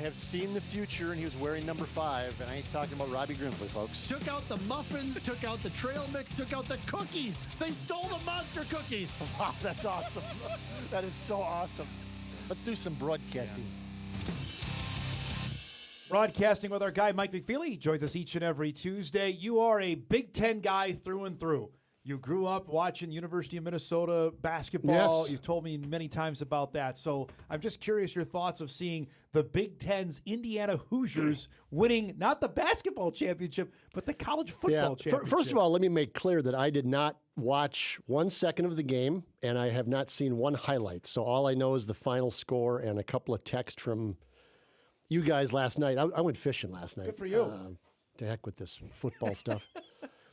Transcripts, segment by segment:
have seen the future, and he was wearing number 5, and I ain't talking about Robbie Grimsley, folks. Took out the muffins, took out the trail mix, took out the cookies. They stole the monster cookies. Wow, that's awesome. That is so awesome. Let's do some broadcasting. Broadcasting with our guy, Mike McFeely. He joins us each and every Tuesday. You are a Big Ten guy through and through. You grew up watching University of Minnesota basketball. Yes. You've told me many times about that. So I'm just curious your thoughts of seeing the Big Ten's Indiana Hoosiers winning not the basketball championship, but the college football championship. First of all, let me make clear that I did not watch 1 second of the game, and I have not seen one highlight. So all I know is the final score and a couple of texts from you guys last night. I went fishing last night. Good for you. To heck with this football stuff.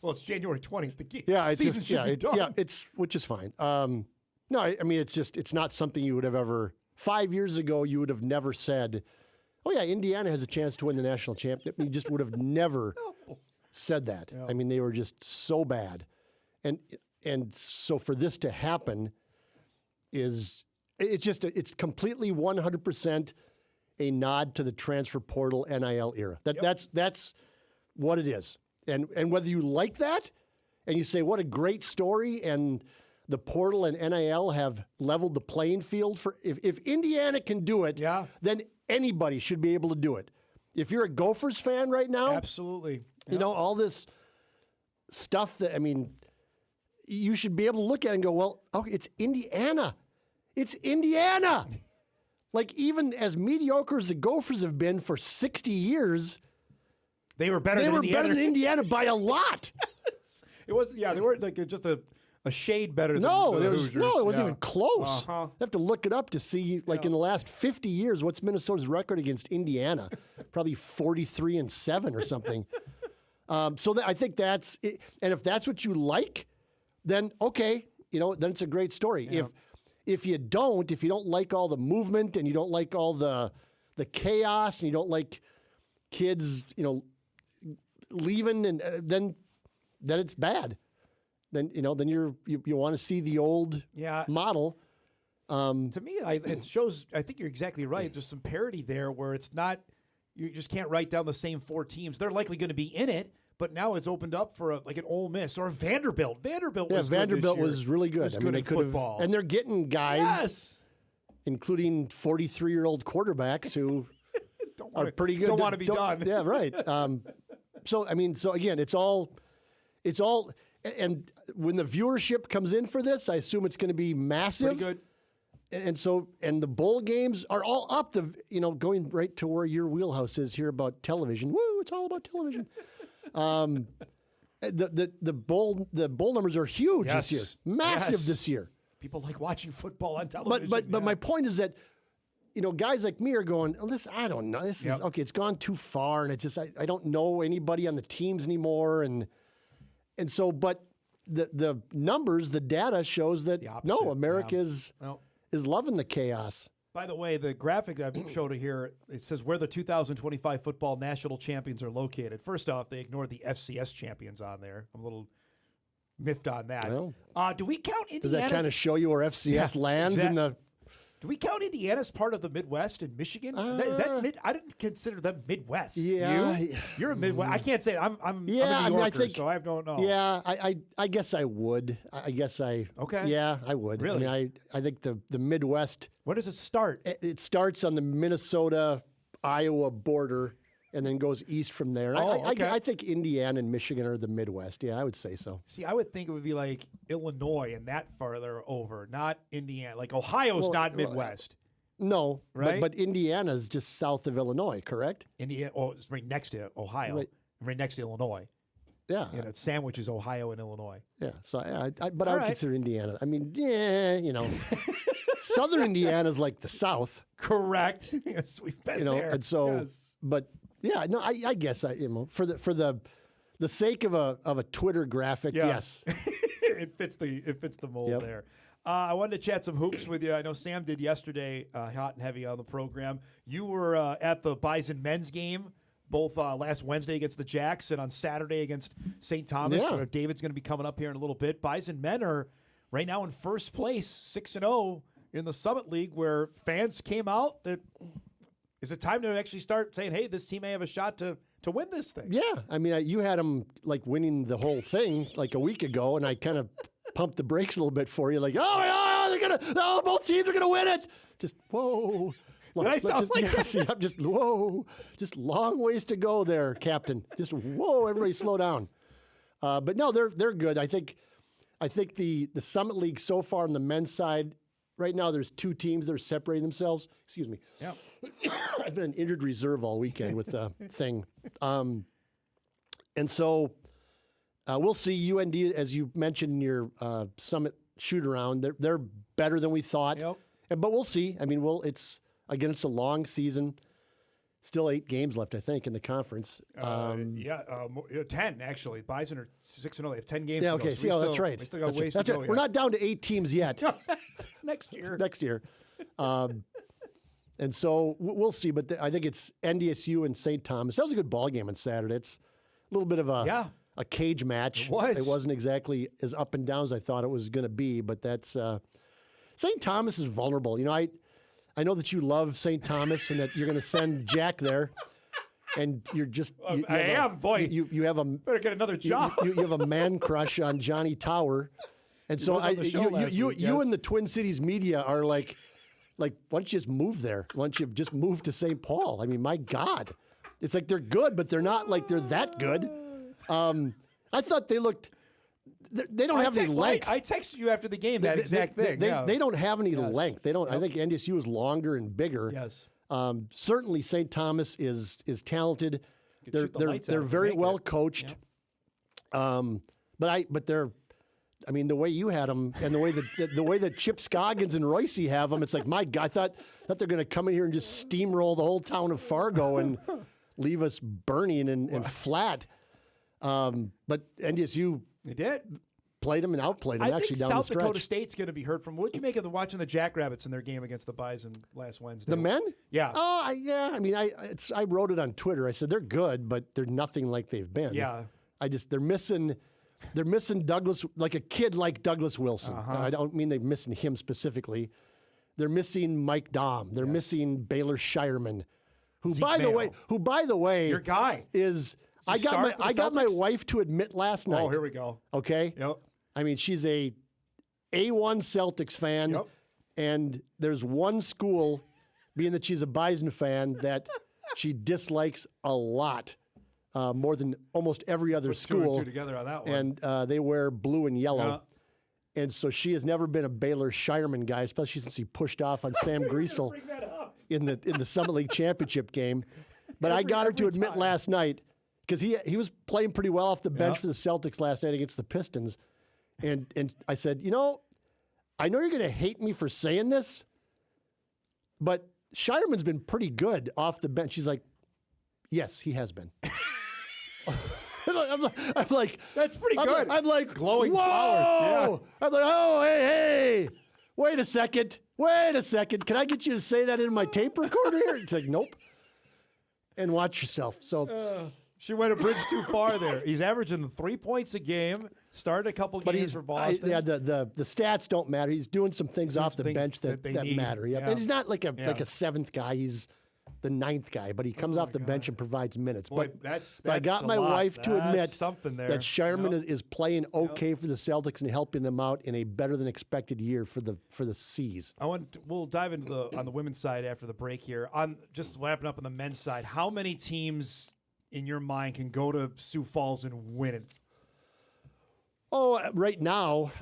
Well, it's January 20th. The season should be done. Yeah, which is fine. No, I mean, it's not something you would have ever, 5 years ago, you would have never said, oh yeah, Indiana has a chance to win the national championship. You just would have never said that. Yeah. I mean, they were just so bad. And so for this to happen it's completely 100% a nod to the transfer portal NIL era. That's what it is. And whether you like that and you say, what a great story, and the portal and NIL have leveled the playing field for, if Indiana can do it, then anybody should be able to do it. If you're a Gophers fan right now, absolutely. You know, all this stuff that, I mean, you should be able to look at it and go, well, okay, it's Indiana. It's Indiana. Like, even as mediocre as the Gophers have been for 60 years, they were better than Indiana by a lot. It was, they were like just a shade better than the Hoosiers. No, it wasn't even close. You have to look it up to see, like, in the last 50 years, what's Minnesota's record against Indiana? Probably 43-7 or something. So I think that's it. And if that's what you like, then okay, then it's a great story. Yeah. If you don't like all the movement, and you don't like all the chaos, and you don't like kids, leaving, and then it's bad. Then you want to see the old model. To me, it shows. I think you're exactly right. There's some parity there where it's not. You just can't write down the same 4 teams. They're likely going to be in it, but now it's opened up for an Ole Miss or a Vanderbilt. Vanderbilt was really good. I mean, they could have, and they're getting guys, including 43-year-old quarterbacks who are pretty good. Don't want to be done. Yeah, right. So again, it's all, and when the viewership comes in for this, I assume it's going to be massive. Pretty good. And the bowl games are all up. Going right to where your wheelhouse is here about television. Woo! It's all about television. The bowl numbers are huge this year, massive this year. People like watching football on television. But my point is that guys like me are going, oh, I don't know. This is okay. It's gone too far, and it's just I don't know anybody on the teams anymore, and so but the numbers, the data shows that America is loving the chaos. By the way, the graphic I showed here, it says where the 2025 football national champions are located. First off, they ignored the FCS champions on there. I'm a little miffed on that. Well, do we count Indiana? Does that kind of show you where FCS lands in the... Do we count Indiana as part of the Midwest and Michigan? Is that I didn't consider them Midwest. Yeah, you're a Midwest. I can't say it. I'm a New Yorker, so I don't know. Yeah, I guess I would. Okay. Yeah, I would. Really? I mean, I think the Midwest. Where does it start? It starts on the Minnesota-Iowa border and then goes east from there. I think Indiana and Michigan are the Midwest. Yeah, I would say so. See, I would think it would be like Illinois and that farther over, not Indiana. Like Ohio's not Midwest. No, right? But Indiana's just south of Illinois, correct? Indiana, it's right next to Ohio, right next to Illinois. Yeah. It sandwiches Ohio and Illinois. Yeah, so I would consider Indiana. I mean, southern Indiana's like the South. Correct. Yes, we've been there. And so, but yeah, no, I guess for the sake of a Twitter graphic, yes, it fits the mold there. I wanted to chat some hoops with you. I know Sam did yesterday, hot and heavy on the program. You were at the Bison men's game, both last Wednesday against the Jacks and on Saturday against St. Thomas. Yeah. David's going to be coming up here in a little bit. Bison men are right now in first place, 6-0 in the Summit League, where fans came out that Is it time to actually start saying, hey, this team may have a shot to win this thing? Yeah. I mean, you had them like winning the whole thing like a week ago, and I kind of pumped the brakes a little bit for you. Like, both teams are going to win it. Just, whoa. Did I sound like that? See, I'm just, whoa. Just long ways to go there, Captain. Just, whoa, everybody slow down. But no, they're good. I think the Summit League so far on the men's side, right now there's two teams that are separating themselves. Excuse me. Yeah. I've been in injured reserve all weekend with the thing. And so we'll see UND, as you mentioned in your Summit shoot-around. They're better than we thought. Yep. But we'll see. I mean, it's a long season. Still 8 games left, I think, in the conference. 10, actually. Bison are 6-0. They have 10 games Yeah, to go. okay. So That's right. We still got That's ways right. to go. We're not down to 8 teams yet. Next year. Next year. And so we'll see. But I think it's NDSU and St. Thomas. That was a good ball game on Saturday. It's a little bit of a cage match. It was. It wasn't exactly as up and down as I thought it was going to be. But that's St. Thomas is vulnerable. You know, I know that you love St. Thomas and that you're going to send Jack there. And you're just you have a better get another job. You have a man crush on Johnny Tower, and so you and the Twin Cities media are like, why don't you just move there? Why don't you just move to St. Paul? I mean, my God, it's like they're good, but they're not like they're that good. I thought they looked. They don't have any length. I texted you after the game that exact thing. They don't have any length. They don't. Yep. I think NDSU is longer and bigger. Yes. Certainly, St. Thomas is talented. They're very well coached. Yep. But they're, I mean, the way you had them and the way that Chip Scoggins and Royce have them, it's like, my God, I thought they're going to come in here and just steamroll the whole town of Fargo and leave us burning and flat. But NDSU played them and outplayed them I actually think down South the stretch. Dakota State's going to be hurt from. What did you make of watching the Jackrabbits in their game against the Bison last Wednesday? The men? Yeah. Oh, yeah. I mean, I wrote it on Twitter. I said they're good, but they're nothing like they've been. Yeah. They're missing Douglas, like a kid like Douglas Wilson. I don't mean they're missing him specifically. They're missing Mike Dom. They're missing Baylor Shireman, who Zeke by Vale. the way, your guy is. I got my wife to admit last night. Oh, here we go. Okay. Yep. I mean, she's a A1 Celtics fan, and there's one school, being that she's a Bison fan, that she dislikes a lot, more than almost every other school. 2 and 2 together on that one. And they wear blue and yellow. And so she has never been a Baylor Shireman guy, especially since he pushed off on Sam Griesel in the Summit League championship game. But I got her to admit last night, because he was playing pretty well off the bench for the Celtics last night against the Pistons. And I said, I know you're going to hate me for saying this, but Shireman's been pretty good off the bench. She's like, yes, he has been. I'm like, that's pretty good. I'm like, glowing whoa! flowers. Yeah. I'm like, oh, hey, wait a second. Can I get you to say that in my tape recorder here? It's like, nope. And watch yourself. So. She went a bridge too far there. He's averaging 3 points a game. Started a couple games for Boston. The stats don't matter. He's doing some things off the bench that matter. Yeah. And he's not like a seventh guy. He's the ninth guy, but he comes off the bench and provides minutes. Boy, but that's I got my wife to admit that Shireman is playing okay for the Celtics and helping them out in a better than expected year for the C's. We'll dive into on the women's side after the break here. On just wrapping up on the men's side, how many teams in your mind can go to Sioux Falls and win it? Oh, right now,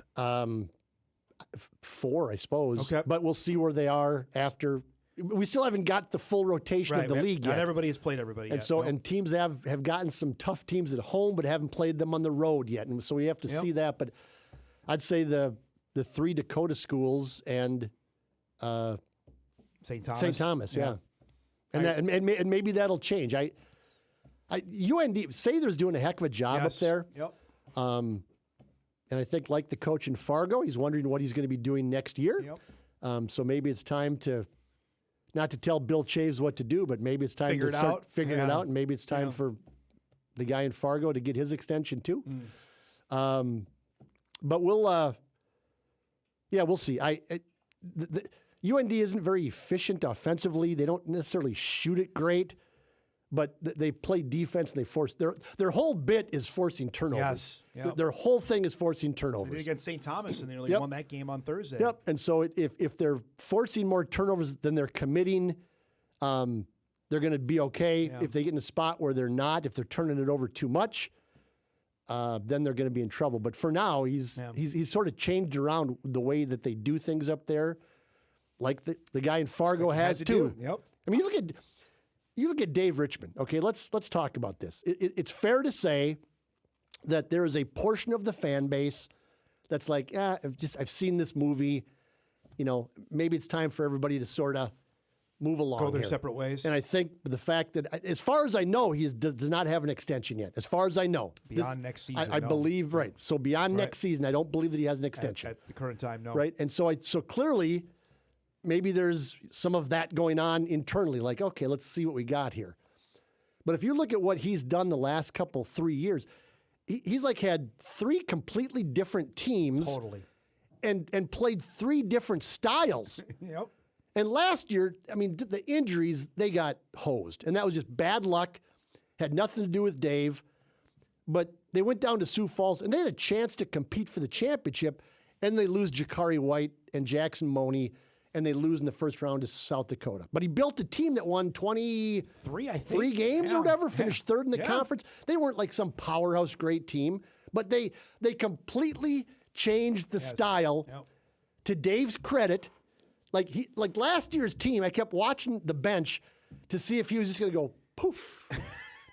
4, I suppose. Okay. But we'll see where they are after. We still haven't got the full rotation of the league yet. Not everybody has played everybody and yet. So, and teams have gotten some tough teams at home, but haven't played them on the road yet. And so we have to see that. But I'd say the 3 Dakota schools and St. Thomas. St. Thomas, yeah. And maybe that'll change. UND, Sather's doing a heck of a job up there. Yep. And I think, like the coach in Fargo, he's wondering what he's going to be doing next year. Yep. So maybe it's time not to tell Bill Chaves what to do, but maybe it's time to start figuring it out. And maybe it's time for the guy in Fargo to get his extension too. But we'll see. UND isn't very efficient offensively. They don't necessarily shoot it great, but they play defense and they force their whole bit is forcing turnovers. Yes. Yep. Their whole thing is forcing They turnovers. did against St. Thomas, and they nearly Yep. won that game on Thursday. Yep. And so if they're forcing more turnovers than they're committing, they're going to be okay. Yeah. If they get in a spot where they're not, if they're turning it over too much, then they're going to be in trouble. But for now, he's sort of changed around the way that they do things up there, like the guy in Fargo has too. Yep. I mean, you look at Dave Richmond. Okay, let's talk about this. It's fair to say that there is a portion of the fan base that's like, I've seen this movie. You know, maybe it's time for everybody to sort of move along. Go their here. separate ways. And I think the fact that, as far as I know, he does not have an extension yet. As far as I know, Beyond next season, I no. believe right. So beyond Right. next season, I don't believe that he has an extension. At the current time, no. Right, and so clearly, maybe there's some of that going on internally. Like, okay, let's see what we got here. But if you look at what he's done the last 3 years, he's like had 3 completely different teams. Totally. And played 3 different styles. Yep. And last year, I mean, the injuries, they got hosed. And that was just bad luck. Had nothing to do with Dave. But they went down to Sioux Falls, and they had a chance to compete for the championship, and they lose Jakari White and Jackson Money, and they lose in the first round to South Dakota. But he built a team that won 23 games or whatever, finished third in the conference. They weren't like some powerhouse great team, but they completely changed the style. Yep. To Dave's credit, like last year's team, I kept watching the bench to see if he was just going to go poof,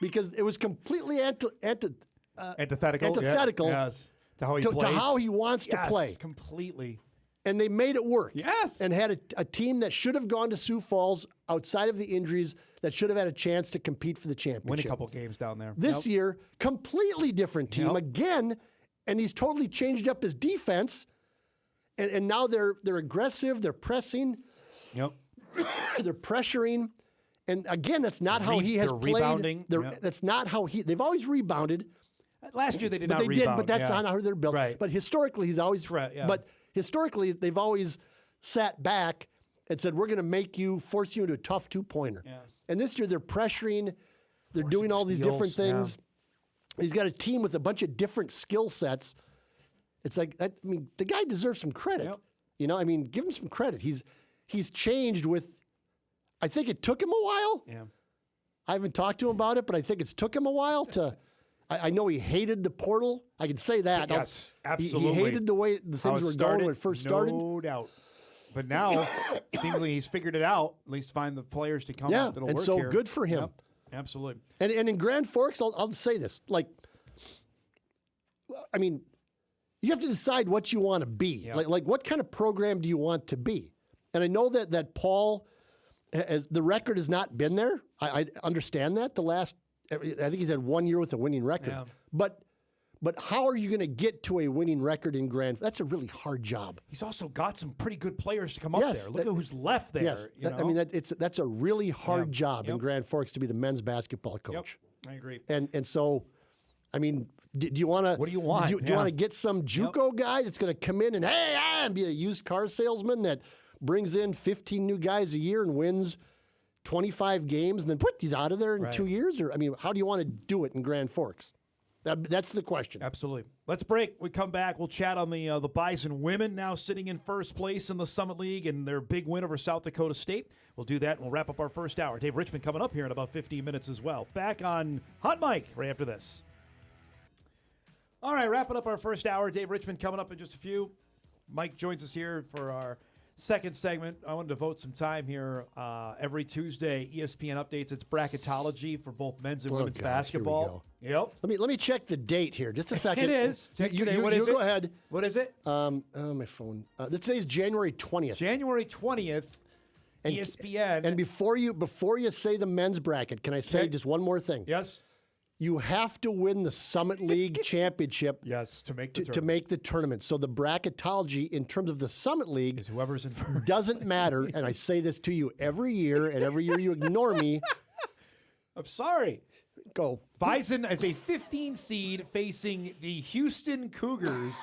because it was completely antithetical. Yes. To how he plays. To how he wants to Yes, play. Completely. And they made it work. Yes. And had a team that should have gone to Sioux Falls outside of the injuries, that should have had a chance to compete for the championship. Win a couple games down there. This year, completely different team Yep. again, and he's totally changed up his defense. And now they're aggressive, they're pressing, Yep. they're pressuring. And again, that's not how he has they're played. rebounding. Yep. That's not how they've always rebounded. Last year they did But not they rebound. did, but that's not how they're built. Right. But historically, he's always. Yeah. But historically, they've always sat back and said, "We're going to force you into a tough 2-pointer." Yeah. And this year, they're pressuring. They're Forcing doing all these different steals, things. He's got a team with a bunch of different skill sets. It's like, I mean, the guy deserves some credit. Yep. You know, I mean, give him some credit. He's changed with. I think it took him a while. Yeah. I haven't talked to him about it, but I think it's took him a while to. I know he hated the portal. I can say that. Yes, He absolutely. hated the way the How things it were started, going when it first started. No doubt. But now, seemingly he's figured it out. At least find the players to come out that'll and work so here. good for him. Yep, absolutely. And in Grand Forks, I'll say this: like, I mean, you have to decide what you want to be. Yeah. Like what kind of program do you want to be? And I know that Paul, the record has not been there. I understand that. I think he's had 1 year with a winning record. Yeah. But how are you going to get to a winning record in Grand? That's a really hard job. He's also got some pretty good players to come up Yes, there. Look at who's left there. Yes, You know? I mean that's a really hard job in Yep. Grand Forks to be the men's basketball Yep, coach. I agree. And so, I mean, do you want to? What do you want? Do you Yeah. want to get some JUCO guy that's going to come in and and be a used car salesman that brings in 15 new guys a year and wins 25 games and then he's out of there in Right. 2 years? Or I mean, how do you want to do it in Grand Forks? That's the question. Absolutely. Let's break. We come back. We'll chat on the Bison women now sitting in first place in the Summit League and their big win over South Dakota State. We'll do that, and we'll wrap up our first hour. Dave Richmond coming up here in about 15 minutes as well. Back on Hot Mic right after this. All right, wrapping up our first hour. Dave Richmond coming up in just a few. Mike joins us here for our second segment. I want to devote some time here every Tuesday. ESPN updates its bracketology for both men's and women's gosh, here we basketball. Yep. Let me check the date here. Just a second. It is. Check today. What is you it? go ahead. What is it? My phone. Today's January 20th. January 20th, And- ESPN. And before you say the men's bracket, can I say Okay. just one more thing? yes? You have to win the Summit League championship Yes, to make the to make the tournament. So the bracketology in terms of the Summit League is whoever's in first. doesn't matter. And I say this to you every year, and every year you ignore me. I'm sorry. Go. Bison as a 15 seed facing the Houston Cougars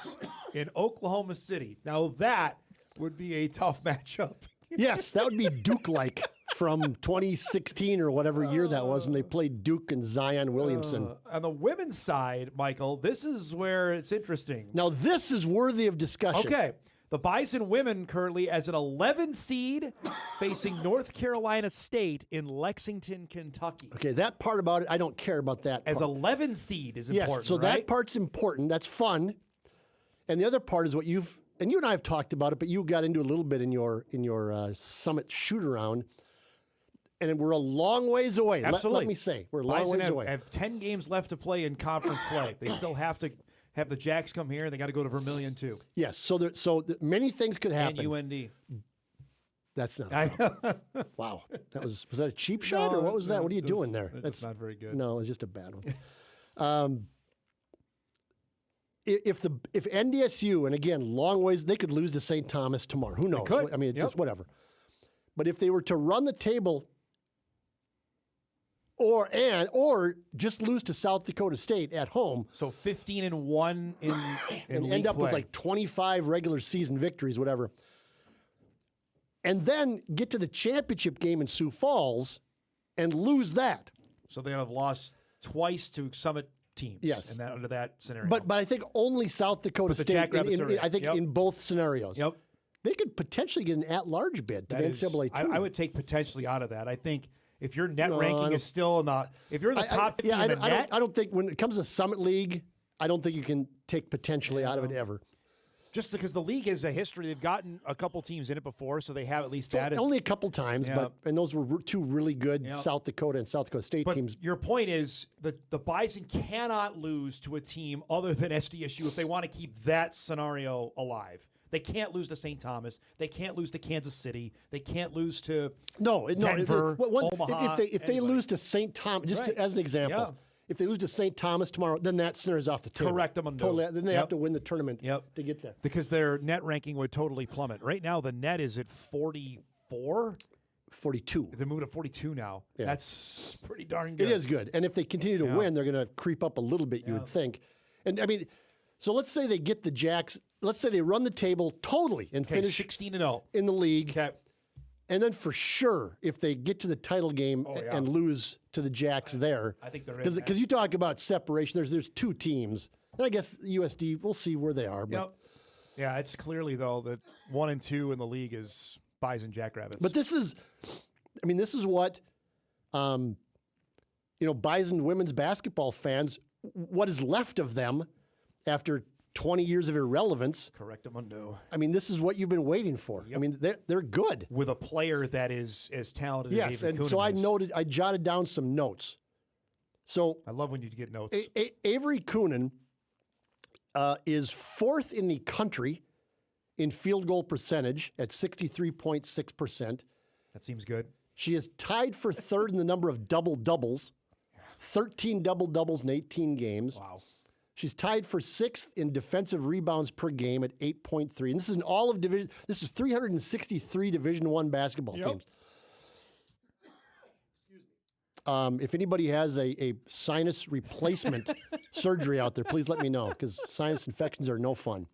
in Oklahoma City. Now that would be a tough matchup. Yes, that would be Duke-like from 2016 or whatever year that was when they played Duke and Zion Williamson. On the women's side, Michael, this is where it's interesting. Now, this is worthy of discussion. Okay. The Bison women currently as an 11 seed facing North Carolina State in Lexington, Kentucky. Okay, that part about it, I don't care about that As part. 11 seed is Yes, important, so right? that part's important. That's fun. And the other part is what you've, and you and I have talked about it, but you got into a little bit in your summit shoot around. And we're a long ways away. Absolutely. Let me say, we're a long Bison ways away. have 10 games left to play in conference play. They still have to have the Jacks come here. They got to go to Vermilion too. Yes, so many things could happen. And UND. That's not. Wow, was that a cheap shot or what was that? What are you doing there? That's not very good. No, it's just a bad one. If NDSU, and again, long ways, they could lose to St. Thomas tomorrow. Who knows? could. I mean, it's just whatever. But if they were to run the table, or just lose to South Dakota State at home, So 15-1 in and league end up with play. like 25 regular season victories, whatever, and then get to the championship game in Sioux Falls and lose that. So they have lost twice to Summit teams. Yes. And that under that scenario. But I think only South Dakota But the State. Jackrabbits are in. I think Yep. in both scenarios, Yep. they could potentially get an at-large bid to That the is- NCAA I tournament. would take potentially out of that. I think if your net No, I ranking don't- is still in the, if you're in the top 50 in the net, I don't think when it comes to Summit League, I don't think you can take potentially out of it ever. just because the league has a history, they've gotten a couple teams in it before, so they have at least that. Only a couple times, Yeah. and those were two really good Yeah. South Dakota and South Dakota State But teams. your point is the Bison cannot lose to a team other than SDSU if they want to keep that scenario alive. They can't lose to St. Thomas. They can't lose to Kansas City. They can't lose to Denver, Omaha, if they anybody. lose to St. Thomas, just Right. as an example, Yeah. if they lose to St. Thomas tomorrow, then that scenario's off the table. Correct, Amundo. Totally, then they Yep. have to win the tournament Yep. to get there. because their net ranking would totally plummet. Right now, the net is at 44. 42. They moved to 42 now. Yeah. That's pretty darn good. It is good. And if they continue to Yeah. win, they're going to creep up a little bit, you would think. And I mean, so let's say they get the Jacks, let's say they run the table totally and Okay, finish 16-0. in the league. Okay. And then for sure, if they get to the title game yeah. and lose to the Jacks there, I think they're in. because you talk about separation, there's two teams. And I guess USD, we'll see where they are. But, Yep. Yeah, it's clearly, though, that 1 and 2 in the league is Bison Jackrabbits. but this is what, Bison women's basketball fans, what is left of them after 20 years of irrelevance. Correctamundo. I mean, this is what you've been waiting for. I mean, they're good. With a player that is as talented Yes, as Avery and so Coonan is. I jotted down some notes. So I love when you get notes. Avery Coonan is fourth in the country in field goal percentage at 63.6%. That seems good. She is tied for third in the number of double-doubles, 13 double-doubles in 18 games. Wow. She's tied for sixth in defensive rebounds per game at 8.3. And this is in all of division. This is 363 Division I basketball teams. If anybody has a sinus replacement surgery out there, please let me know, because sinus infections are no fun.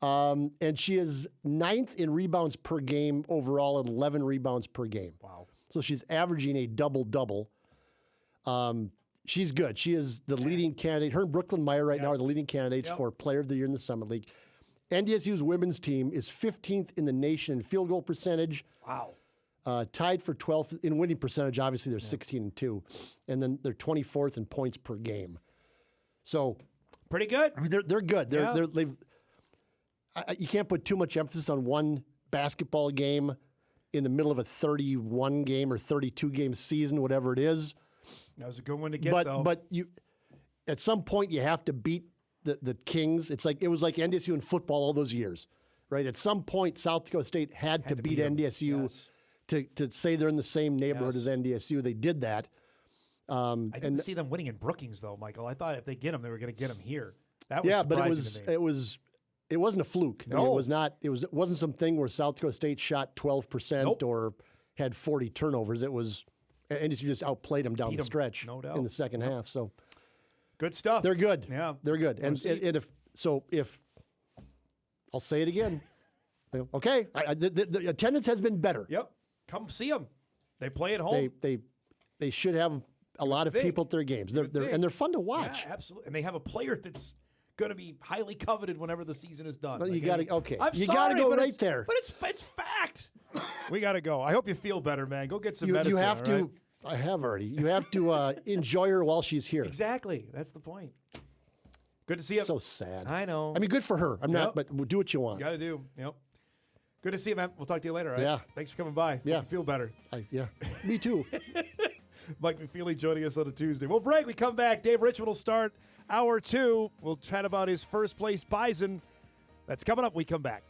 And she is ninth in rebounds per game overall at 11 rebounds per game. Wow. So she's averaging a double-double. She's good. She is the leading candidate. Her and Brooklyn Meyer right now are the leading candidates for Player of the Year in the Summit League. NDSU's women's team is 15th in the nation in field goal percentage. Wow. Tied for 12th in winning percentage. Obviously, they're 16-2. And then they're 24th in points per game. So, Pretty good. I mean, they're good. You can't put too much emphasis on one basketball game in the middle of a 31 game or 32 game season, whatever it is. That was a good one to get, though. But you, at some point, you have to beat the Kings. It was like NDSU in football all those years, right? At some point, South Dakota State had to beat them. NDSU to say they're in the same neighborhood as NDSU. They did that. I didn't see them winning in Brookings, though, Michael. I thought if they get them, they were going to get them here. That was Yeah, but surprising to me. it wasn't a fluke. I mean, No. it was not. It wasn't something where South Dakota State shot 12% Nope. or had 40 turnovers. It was NDSU just outplayed them down Beat the 'em, stretch no doubt. in the second half. So Good stuff. they're good. Yeah. They're good. And see. if I'll say it again, Okay, the attendance has been better. Yep. Come see them. They play at home. They should have a lot of people at their games. They're fun to watch. Yeah, absolutely. And they have a player that's going to be highly coveted whenever the season is done. Well, you got to I'm you sorry, got to go but right there. But it's fact. We got to go. I hope you feel better, man. Go get some medicine. You have to. Right? I have already. You have to enjoy her while she's here. Exactly. That's the point. Good to see you. So sad. I know. I mean, good for her. I'm not, but do what you want. Got to do. Yep. Good to see you, man. We'll talk to you later. Right? Yeah. Thanks for coming by. Yeah. Hope you feel better. Yeah. Me too. Mike McFeely joining us on a Tuesday. We'll break. We come back. Dave Richmond will start hour 2. We'll chat about his first place Bison. That's coming up. We come back.